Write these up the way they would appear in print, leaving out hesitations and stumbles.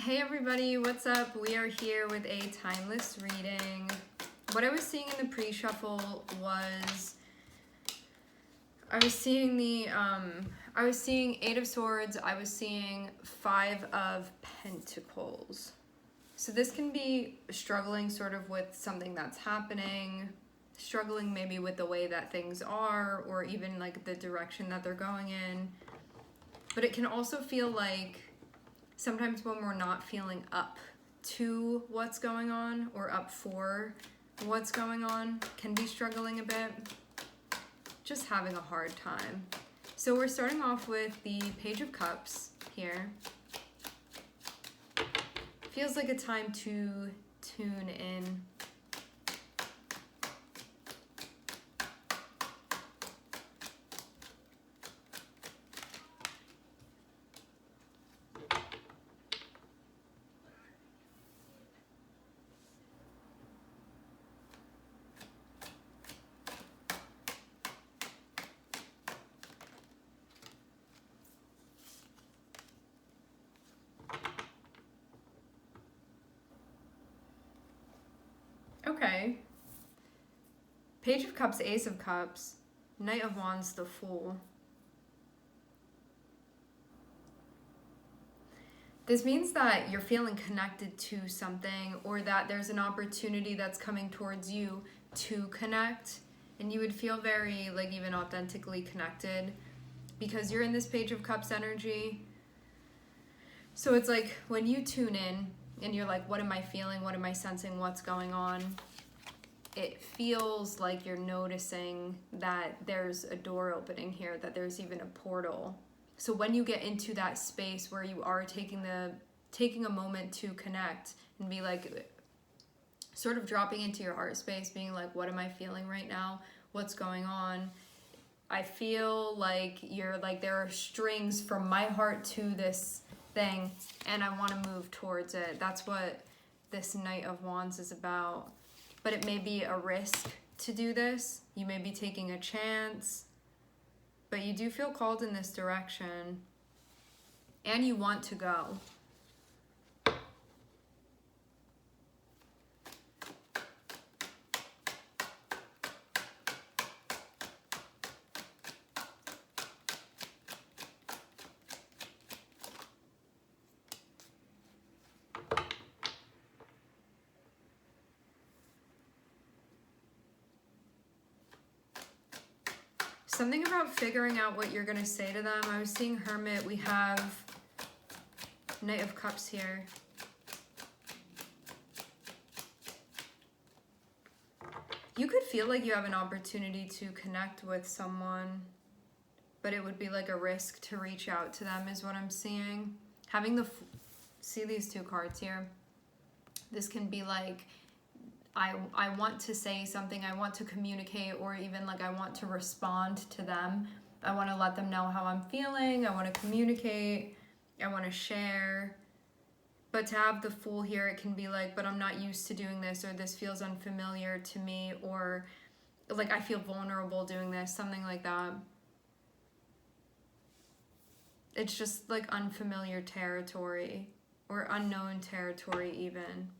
Hey everybody, what's up? We are here with a timeless reading. What I was seeing in the pre-shuffle was I was seeing Eight of Swords, I was seeing Five of Pentacles. So this can be struggling sort of with something that's happening, struggling maybe with the way that things are, or even like the direction that they're going in. But it can also feel like sometimes when we're not feeling up to what's going on or up for what's going on, can be struggling a bit, just having a hard time. So we're starting off with the Page of Cups here. Feels like a time to tune in. Okay. Page of Cups, Ace of Cups, Knight of Wands, the Fool. This means that you're feeling connected to something, or that there's an opportunity that's coming towards you to connect, and you would feel very, like, even authentically connected because you're in this Page of Cups energy. So it's like when you tune in and you're like, what am I feeling? What am I sensing? What's going on? It feels like you're noticing that there's a door opening here, that there's even a portal. So when you get into that space where you are taking a moment to connect and be like, sort of dropping into your heart space, being like, what am I feeling right now? What's going on? I feel like you're like, there are strings from my heart to this thing, and I want to move towards it. That's what this Knight of Wands is about. But it may be a risk to do this. You may be taking a chance, but you do feel called in this direction, and you want to go. Something about figuring out what you're going to say to them. I was seeing Hermit. We have Knight of Cups here. You could feel like you have an opportunity to connect with someone, but it would be like a risk to reach out to them is what I'm seeing. Having see these two cards here. This can be like, I want to say something, I want to communicate, or even like I want to respond to them. I want to let them know how I'm feeling, I want to communicate, I want to share. But to have the Fool here, it can be like, but I'm not used to doing this, or this feels unfamiliar to me, or like I feel vulnerable doing this, something like that. It's just like unfamiliar territory, or unknown territory even.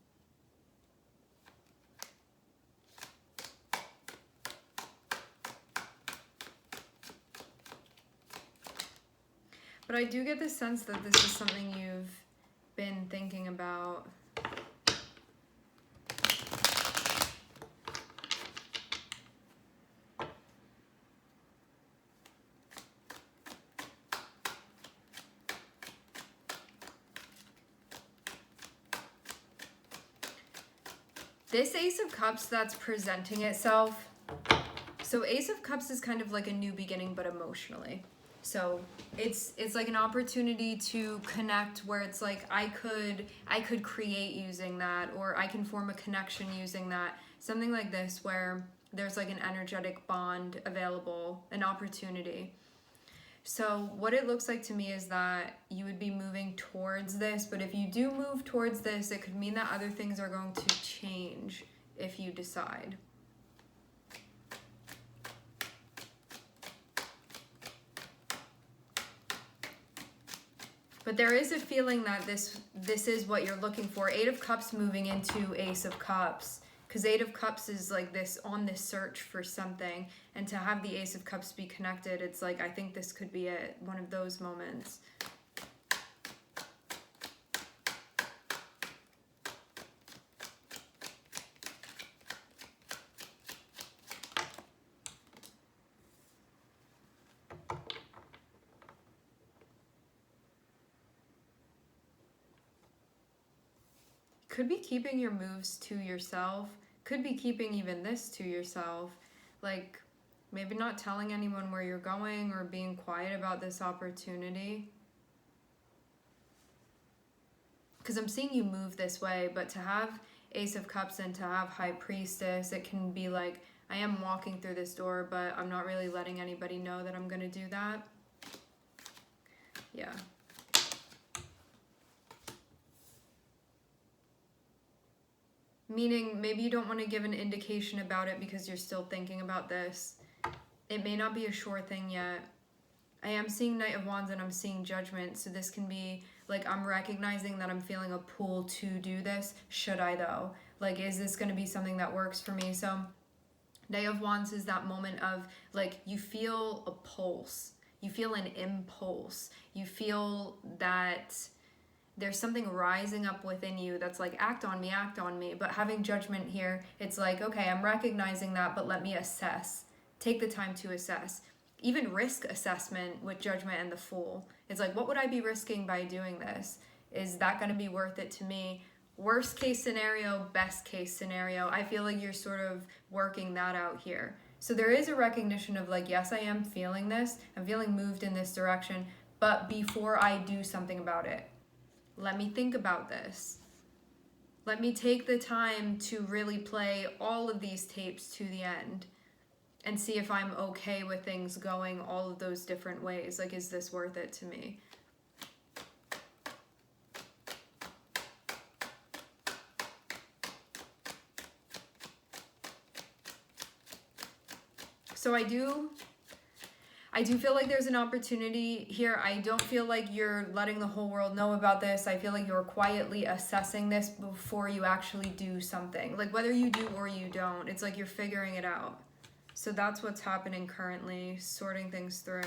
But I do get the sense that this is something you've been thinking about. This Ace of Cups that's presenting itself. So Ace of Cups is kind of like a new beginning, but emotionally. So it's like an opportunity to connect where it's like I could create using that, or I can form a connection using that. Something like this where there's like an energetic bond available, an opportunity. So what it looks like to me is that you would be moving towards this, but if you do move towards this, it could mean that other things are going to change if you decide. But there is a feeling that this is what you're looking for. Eight of Cups moving into Ace of Cups. Because Eight of Cups is like this, on this search for something. And to have the Ace of Cups be connected, it's like, I think this could be it. One of those moments. Could be keeping your moves to yourself. Could be keeping even this to yourself. Like, maybe not telling anyone where you're going or being quiet about this opportunity. Because I'm seeing you move this way, but to have Ace of Cups and to have High Priestess, it can be like, I am walking through this door, but I'm not really letting anybody know that I'm going to do that. Yeah. Meaning, maybe you don't want to give an indication about it because you're still thinking about this. It may not be a sure thing yet. I am seeing Knight of Wands and I'm seeing Judgment. So this can be, like, I'm recognizing that I'm feeling a pull to do this. Should I, though? Like, is this going to be something that works for me? So, Knight of Wands is that moment of, like, you feel a pulse. You feel an impulse. You feel that there's something rising up within you that's like, act on me, act on me. But having Judgment here, it's like, okay, I'm recognizing that, but let me assess. Take the time to assess. Even risk assessment with Judgment and the Fool. It's like, what would I be risking by doing this? Is that going to be worth it to me? Worst case scenario, best case scenario. I feel like you're sort of working that out here. So there is a recognition of like, yes, I am feeling this. I'm feeling moved in this direction. But before I do something about it, let me think about this. Let me take the time to really play all of these tapes to the end and see if I'm okay with things going all of those different ways. Like, is this worth it to me? So I do feel like there's an opportunity here. I don't feel like you're letting the whole world know about this. I feel like you're quietly assessing this before you actually do something. Like, whether you do or you don't, it's like you're figuring it out. So that's what's happening currently, sorting things through.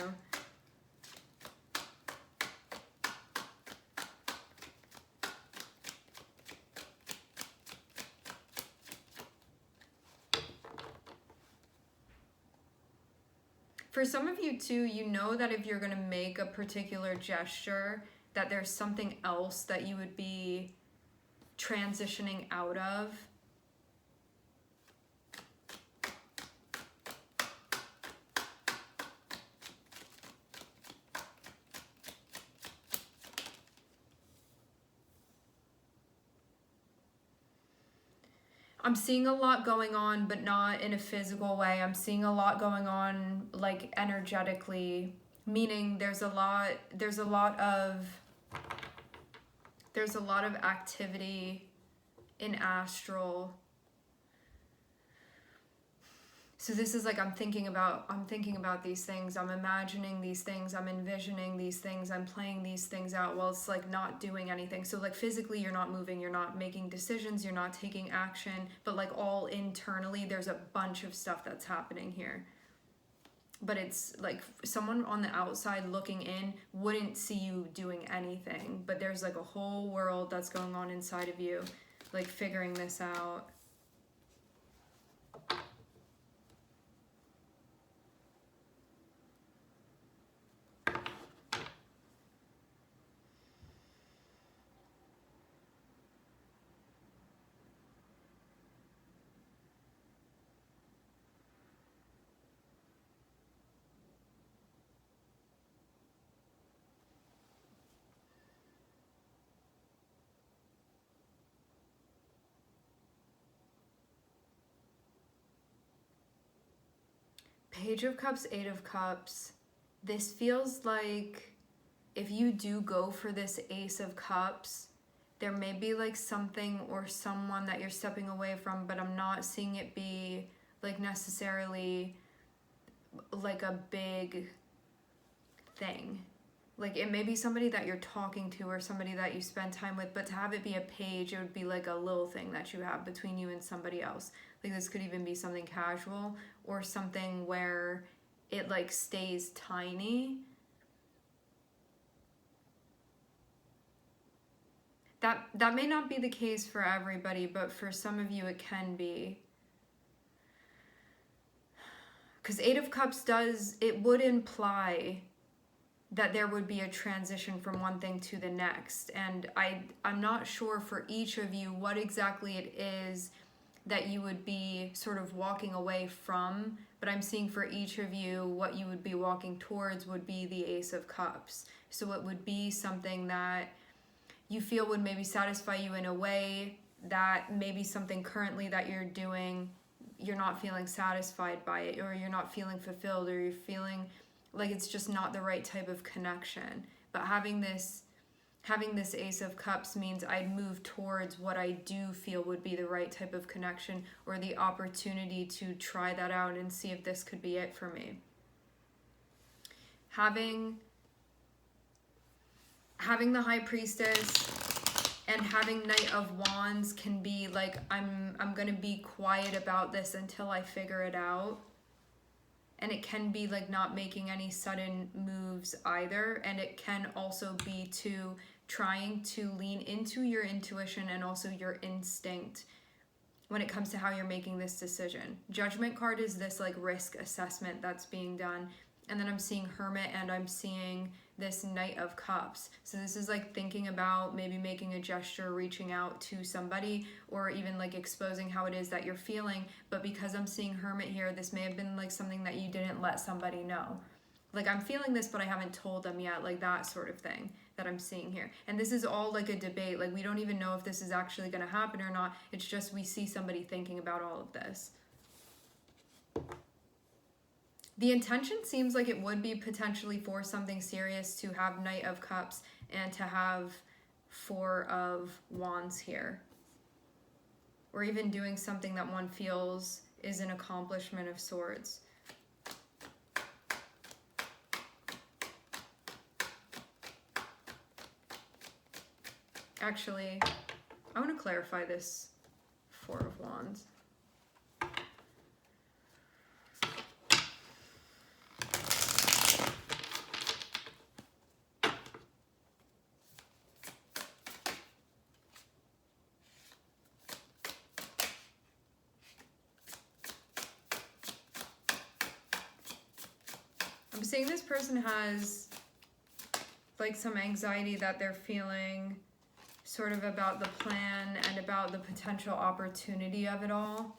For some of you too, you know that if you're going to make a particular gesture, that there's something else that you would be transitioning out of. I'm seeing a lot going on, but not in a physical way. I'm seeing a lot going on, like, energetically, meaning there's a lot of activity in astral. So this is like, I'm thinking about these things, I'm imagining these things, I'm envisioning these things, I'm playing these things out while it's like not doing anything. So like physically you're not moving, you're not making decisions, you're not taking action, but like all internally there's a bunch of stuff that's happening here. But it's like someone on the outside looking in wouldn't see you doing anything, but there's like a whole world that's going on inside of you, like figuring this out. Page of Cups, Eight of Cups. This feels like if you do go for this Ace of Cups, there may be like something or someone that you're stepping away from, but I'm not seeing it be like necessarily like a big thing. Like, it may be somebody that you're talking to or somebody that you spend time with, but to have it be a page, it would be like a little thing that you have between you and somebody else. Like, this could even be something casual or something where it like stays tiny. That may not be the case for everybody, but for some of you it can be. Because Eight of Cups it would imply that there would be a transition from one thing to the next. And I'm not sure for each of you what exactly it is that you would be sort of walking away from, but I'm seeing for each of you what you would be walking towards would be the Ace of Cups. So it would be something that you feel would maybe satisfy you in a way that maybe something currently that you're doing, you're not feeling satisfied by it, or you're not feeling fulfilled, or you're feeling like it's just not the right type of connection. But having this Ace of Cups means I'd move towards what I do feel would be the right type of connection, or the opportunity to try that out and see if this could be it for me. Having the High Priestess and having Knight of Wands can be like, I'm gonna be quiet about this until I figure it out. And it can be like not making any sudden moves either. And it can also be to trying to lean into your intuition and also your instinct when it comes to how you're making this decision. Judgment card is this like risk assessment that's being done. And then I'm seeing Hermit and I'm seeing this Knight of Cups. So this is like thinking about maybe making a gesture, reaching out to somebody, or even like exposing how it is that you're feeling. But because I'm seeing Hermit here, this may have been like something that you didn't let somebody know. Like, I'm feeling this, but I haven't told them yet, like that sort of thing that I'm seeing here. And this is all like a debate. Like, we don't even know if this is actually going to happen or not. It's just we see somebody thinking about all of this. The intention seems like it would be potentially for something serious to have Knight of Cups and to have Four of Wands here. Or even doing something that one feels is an accomplishment of sorts. Actually, I want to clarify this Four of Wands. I'm seeing this person has like some anxiety that they're feeling sort of about the plan and about the potential opportunity of it all.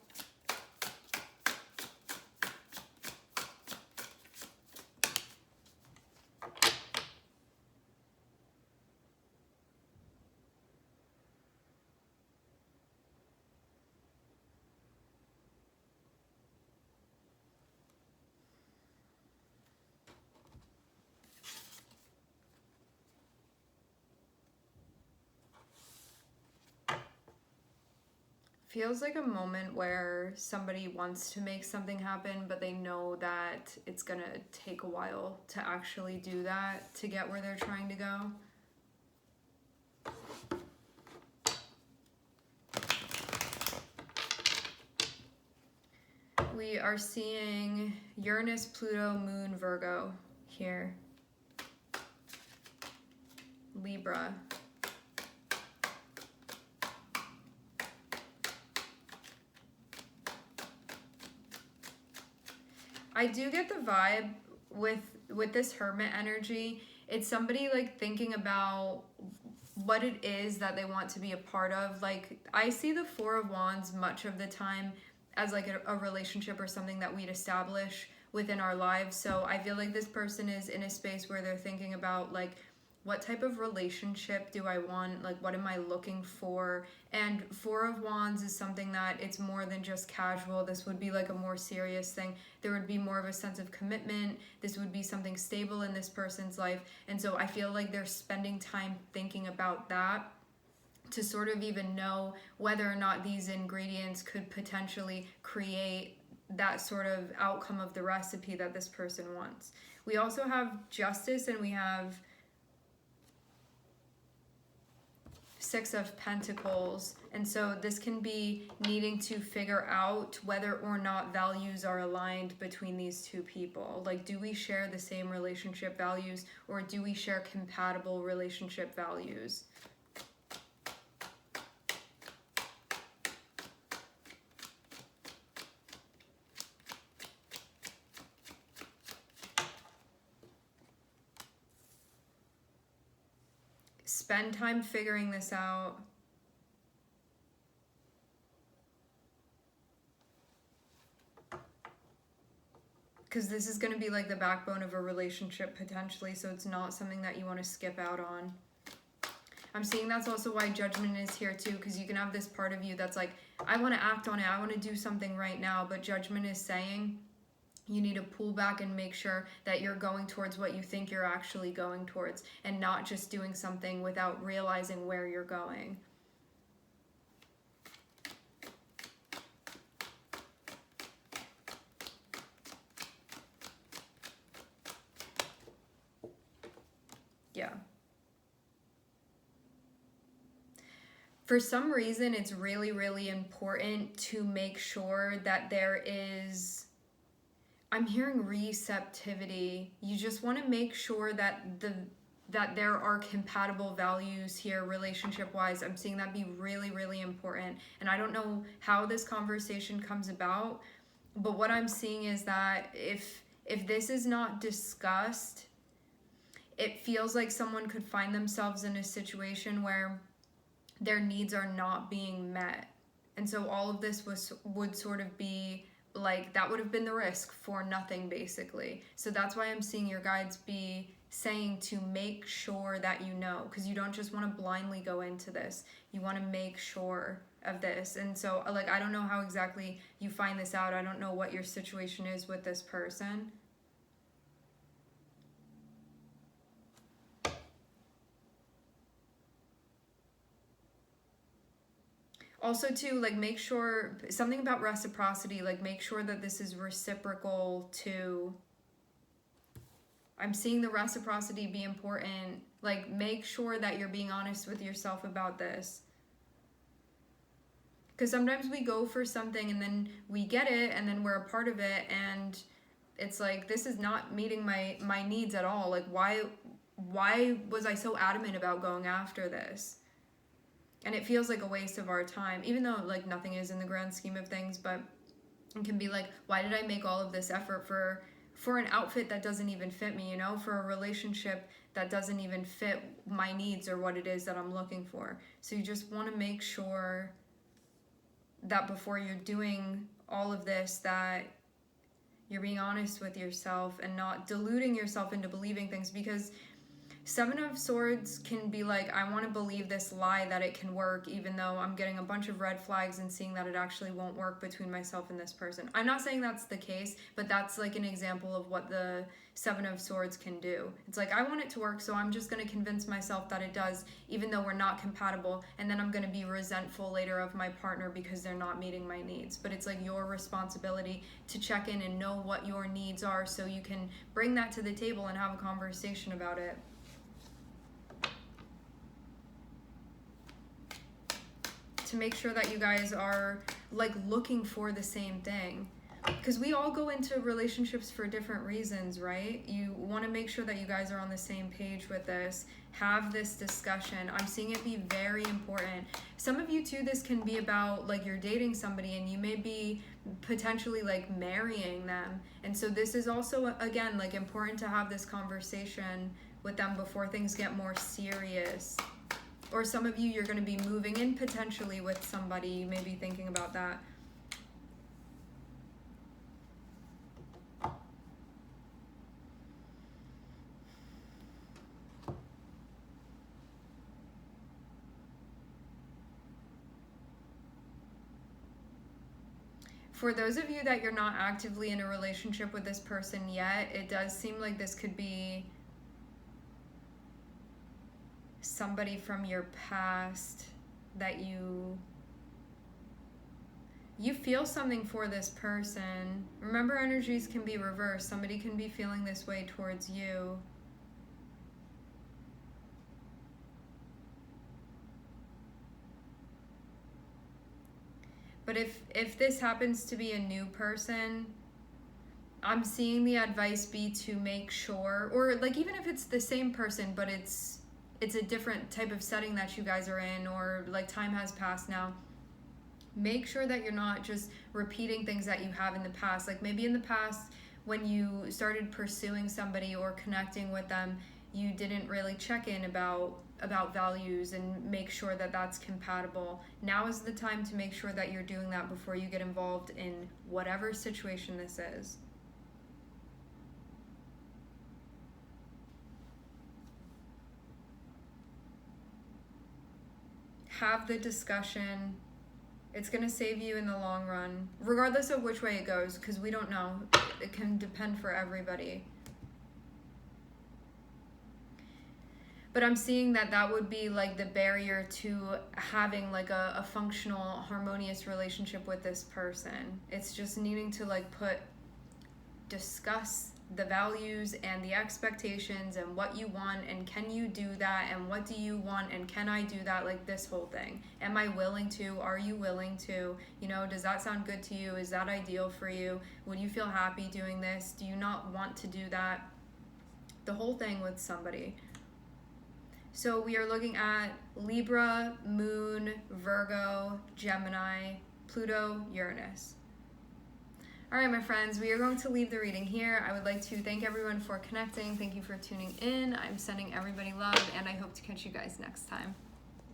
Feels like a moment where somebody wants to make something happen, but they know that it's gonna take a while to actually do that, to get where they're trying to go. We are seeing Uranus, Pluto, Moon, Virgo here. Libra. I do get the vibe with this Hermit energy. It's somebody like thinking about what it is that they want to be a part of. Like, I see the Four of Wands much of the time as like a relationship or something that we'd establish within our lives. So I feel like this person is in a space where they're thinking about like, what type of relationship do I want? Like, what am I looking for? And Four of Wands is something that it's more than just casual. This would be like a more serious thing. There would be more of a sense of commitment. This would be something stable in this person's life. And so I feel like they're spending time thinking about that to sort of even know whether or not these ingredients could potentially create that sort of outcome of the recipe that this person wants. We also have Justice and we have Six of Pentacles. And so this can be needing to figure out whether or not values are aligned between these two people. Like, do we share the same relationship values, or do we share compatible relationship values? Spend time figuring this out. Because this is going to be like the backbone of a relationship potentially, so it's not something that you want to skip out on. I'm seeing that's also why Judgment is here too, because you can have this part of you that's like, I want to act on it, I want to do something right now, but Judgment is saying you need to pull back and make sure that you're going towards what you think you're actually going towards, and not just doing something without realizing where you're going. Yeah. For some reason, it's really, really important to make sure that there is, I'm hearing receptivity. You just want to make sure that there are compatible values here relationship wise. I'm seeing that be really, really important. And I don't know how this conversation comes about, but what I'm seeing is that if this is not discussed, it feels like someone could find themselves in a situation where their needs are not being met. And so all of this would sort of be like, that would have been the risk for nothing, basically. So that's why I'm seeing your guides be saying to make sure that you know, because you don't just want to blindly go into this. You want to make sure of this. And so, like, I don't know how exactly you find this out. I don't know what your situation is with this person. Also too, like, make sure, something about reciprocity, like make sure that this is reciprocal too. I'm seeing the reciprocity be important. Like, make sure that you're being honest with yourself about this. Because sometimes we go for something and then we get it and then we're a part of it and it's like, this is not meeting my needs at all. Like, why was I so adamant about going after this? And it feels like a waste of our time, even though like nothing is in the grand scheme of things, but it can be like, why did I make all of this effort for an outfit that doesn't even fit me, you know, for a relationship that doesn't even fit my needs or what it is that I'm looking for. So you just want to make sure that before you're doing all of this, that you're being honest with yourself and not deluding yourself into believing things, because Seven of Swords can be like, I want to believe this lie that it can work, even though I'm getting a bunch of red flags and seeing that it actually won't work between myself and this person. I'm not saying that's the case, but that's like an example of what the Seven of Swords can do. It's like, I want it to work, so I'm just going to convince myself that it does, even though we're not compatible, and then I'm going to be resentful later of my partner because they're not meeting my needs. But it's like your responsibility to check in and know what your needs are so you can bring that to the table and have a conversation about it. To make sure that you guys are like looking for the same thing, because we all go into relationships for different reasons, right? You want to make sure that you guys are on the same page with this. Have this discussion. I'm seeing it be very important. Some of you too, this can be about like you're dating somebody and you may be potentially like marrying them, and so this is also again like important to have this conversation with them before things get more serious. Or some of you, you're going to be moving in potentially with somebody. You may be thinking about that. For those of you that you're not actively in a relationship with this person yet, it does seem like this could be somebody from your past that you feel something for this person. Remember, energies can be reversed. Somebody can be feeling this way towards you. But if this happens to be a new person, I'm seeing the advice be to make sure, or like even if it's the same person, but it's a different type of setting that you guys are in, or like time has passed now, make sure that you're not just repeating things that you have in the past. Like maybe in the past when you started pursuing somebody or connecting with them, you didn't really check in about values and make sure that that's compatible. Now is the time to make sure that you're doing that before you get involved in whatever situation this is. Have the discussion. It's going to save you in the long run, regardless of which way it goes, because we don't know. It can depend for everybody. But I'm seeing that would be like the barrier to having like a functional, harmonious relationship with this person. It's just needing to like discuss the values and the expectations and what you want and can you do that and what do you want and can I do that, like this whole thing. Am I willing to? Are you willing to? You know, does that sound good to you? Is that ideal for you? Would you feel happy doing this? Do you not want to do that? The whole thing with somebody. So we are looking at Libra, Moon, Virgo, Gemini, Pluto, Uranus. All right, my friends, we are going to leave the reading here. I would like to thank everyone for connecting. Thank you for tuning in. I'm sending everybody love, and I hope to catch you guys next time.